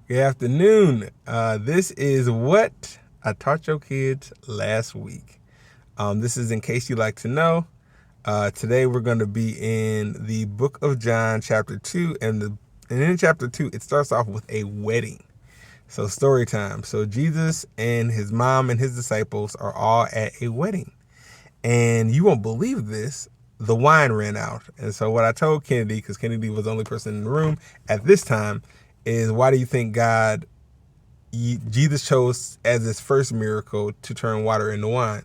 Good afternoon. This is what I taught your kids last week. This is in case you like to know. Today we're going to be in the book of John, chapter 2. And in chapter 2, it starts off with a wedding. So story time. So Jesus and his mom and his disciples are all at a wedding. And you won't believe this, the wine ran out. And so what I told Kennedy, because Kennedy was the only person in the room at this time, is why do you think Jesus chose as his first miracle to turn water into wine?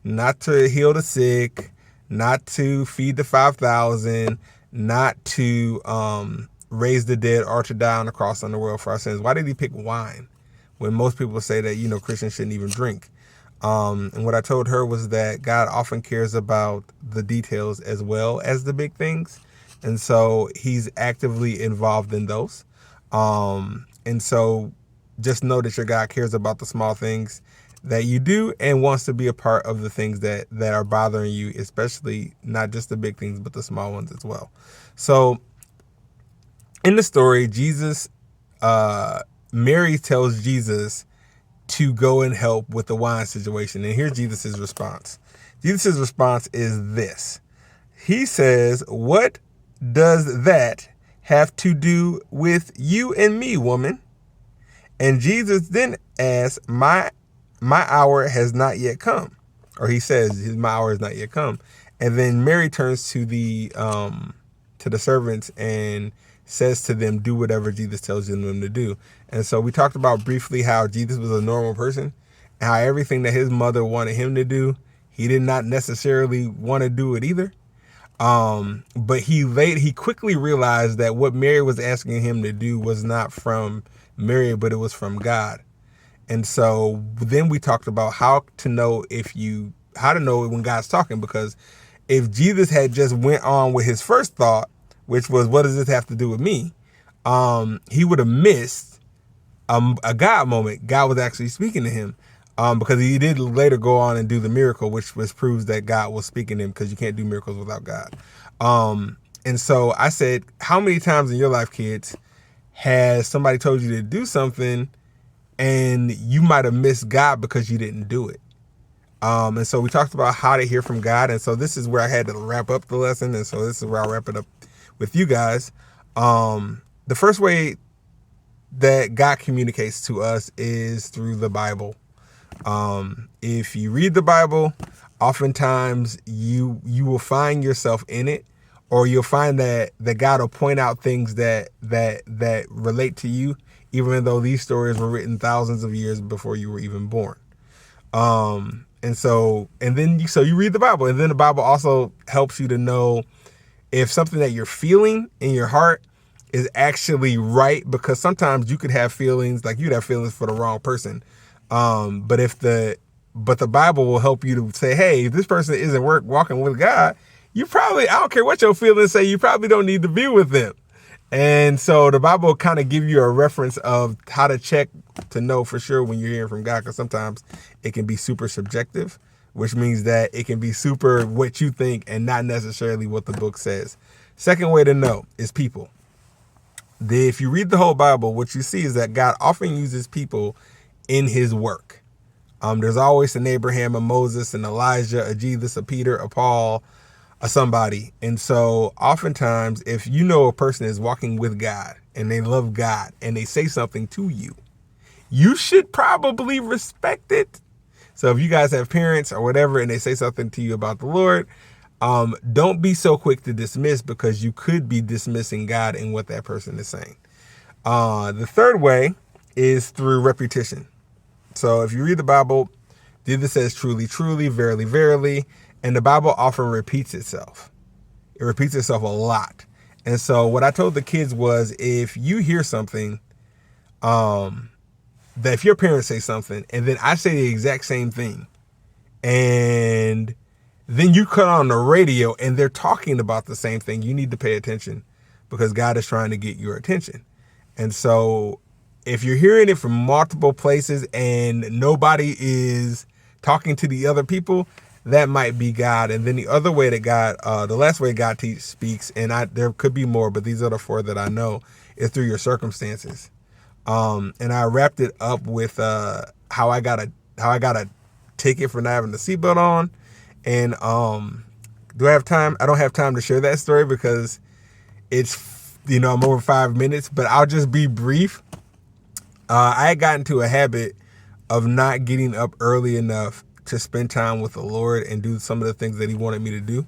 Not to heal the sick, not to feed the 5,000, not to raise the dead or to die on the cross on the world for our sins. Why did he pick wine when most people say that, Christians shouldn't even drink? And what I told her was that God often cares about the details as well as the big things. And so he's actively involved in those. And so just know that your God cares about the small things that you do and wants to be a part of the things that are bothering you, especially not just the big things, but the small ones as well. So in the story, Mary tells Jesus to go and help with the wine situation. And here's Jesus' response. Jesus' response is this. He says, "What does that have to do with you and me, woman?" And Jesus then asks, my hour has not yet come. Or he says, my hour has not yet come. And then Mary turns to the servants and says to them, do whatever Jesus tells them to do. And so we talked about briefly how Jesus was a normal person and how everything that his mother wanted him to do, he did not necessarily want to do it either. But he quickly realized that what Mary was asking him to do was not from Mary, but it was from God. And so then we talked about how to know when God's talking, because if Jesus had just went on with his first thought, which was, what does this have to do with me? He would have missed a God moment. God was actually speaking to him, because he did later go on and do the miracle, which proves that God was speaking to him, because you can't do miracles without God. And so I said, how many times in your life, kids, has somebody told you to do something and you might have missed God because you didn't do it? And so we talked about how to hear from God. And so this is where I had to wrap up the lesson. And so this is where I'll wrap it up with you guys. The first way that God communicates to us is through the Bible. If you read the Bible, oftentimes you will find yourself in it, or you'll find that God will point out things that relate to you, even though these stories were written thousands of years before you were even born. So you read the Bible, and then the Bible also helps you to know if something that you're feeling in your heart is actually right, because sometimes you could have feelings, like you'd have feelings for the wrong person. But the Bible will help you to say, hey, if this person isn't walking with God, I don't care what your feelings say, you probably don't need to be with them. And so the Bible will kind of give you a reference of how to check to know for sure when you're hearing from God, because sometimes it can be super subjective, which means that it can be super what you think and not necessarily what the book says. Second way to know is people. If you read the whole Bible, what you see is that God often uses people in his work. There's always an Abraham, a Moses, an Elijah, a Jesus, a Peter, a Paul, a somebody. And so oftentimes, if you know a person is walking with God and they love God and they say something to you, you should probably respect it. So if you guys have parents or whatever and they say something to you about the Lord, don't be so quick to dismiss, because you could be dismissing God and what that person is saying. The third way is through repetition. So if you read the Bible, Jesus says truly, truly, verily, verily, and the Bible often repeats itself. It repeats itself a lot. And so what I told the kids was, if you hear something, that if your parents say something and then I say the exact same thing, and then you cut on the radio and they're talking about the same thing, you need to pay attention, because God is trying to get your attention. And so if you're hearing it from multiple places and nobody is talking to the other people, that might be God. And then the other way that the last way God speaks, and there could be more, but these are the four that I know, is through your circumstances. And I wrapped it up with how I got a ticket for not having the seatbelt on. And do I have time? I don't have time to share that story because it's, I'm over 5 minutes, but I'll just be brief. I had gotten into a habit of not getting up early enough to spend time with the Lord and do some of the things that He wanted me to do.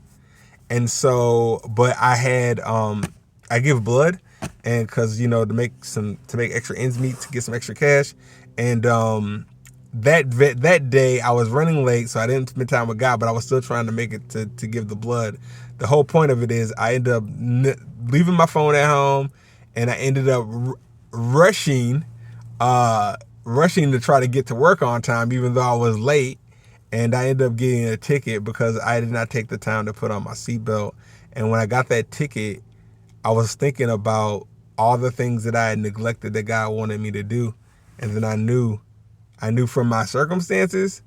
And so, but I had, I give blood, and because to make extra ends meet, to get some extra cash. And that day I was running late, so I didn't spend time with God, but I was still trying to make it to give the blood. The whole point of it is I ended up leaving my phone at home, and I ended up rushing to try to get to work on time, even though I was late. And I ended up getting a ticket because I did not take the time to put on my seatbelt. And when I got that ticket, I was thinking about all the things that I had neglected that God wanted me to do. And then I knew from my circumstances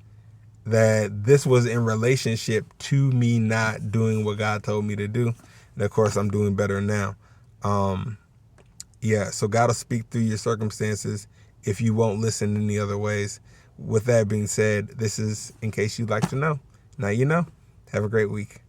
that this was in relationship to me not doing what God told me to do. And of course, I'm doing better now. So God will speak through your circumstances if you won't listen any other ways. With that being said, this is In Case You'd Like to Know. Now you know. Have a great week.